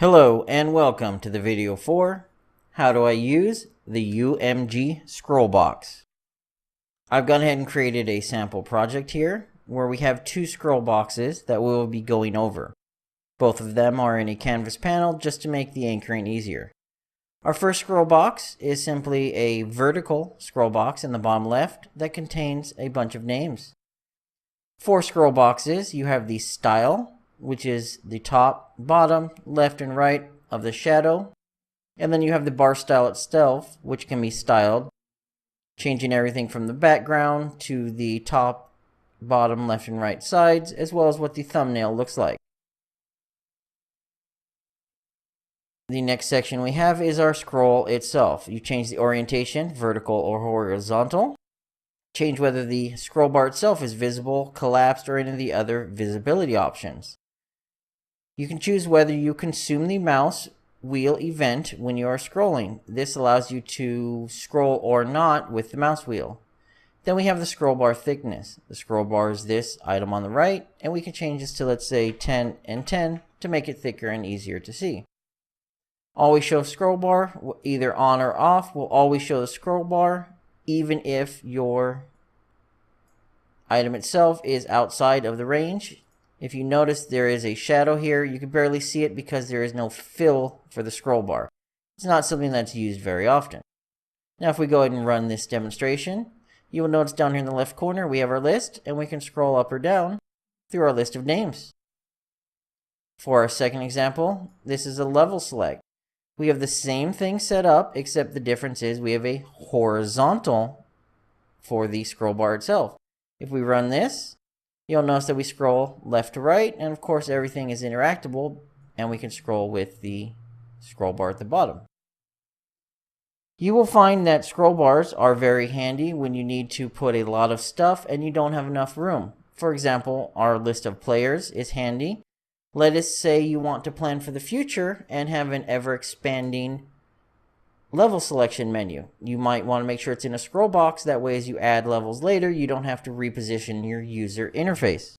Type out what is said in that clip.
Hello and welcome to the video for how do I use the UMG scroll box. I've gone ahead and created a sample project here where we have two scroll boxes that we will be going over. Both of them are in a canvas panel just to make the anchoring easier. Our first scroll box is simply a vertical scroll box in the bottom left that contains a bunch of names. For scroll boxes, you have the style, which is the top, bottom, left, and right of the shadow. And then you have the bar style itself, which can be styled, changing everything from the background to the top, bottom, left, and right sides, as well as what the thumbnail looks like. The next section we have is our scroll itself. You change the orientation, vertical or horizontal. Change whether the scroll bar itself is visible, collapsed, or any of the other visibility options. You can choose whether you consume the mouse wheel event when you are scrolling. This allows you to scroll or not with the mouse wheel. Then we have the scroll bar thickness. The scroll bar is this item on the right, and we can change this to, let's say, 10 and 10 to make it thicker and easier to see. Always show scroll bar, either on or off, will always show the scroll bar, even if your item itself is outside of the range. If you notice there is a shadow here, you can barely see it because there is no fill for the scroll bar. It's not something that's used very often. Now if we go ahead and run this demonstration, you will notice down here in the left corner we have our list, and we can scroll up or down through our list of names. For our second example, this is a level select. We have the same thing set up, except the difference is we have a horizontal for the scroll bar itself. If we run this, you'll notice that we scroll left to right, and of course everything is interactable, and we can scroll with the scroll bar at the bottom. You will find that scroll bars are very handy when you need to put a lot of stuff and you don't have enough room. For example, our list of players is handy. Let us say you want to plan for the future and have an ever-expanding level selection menu. You might want to make sure it's in a scroll box. That way, as you add levels later, you don't have to reposition your user interface.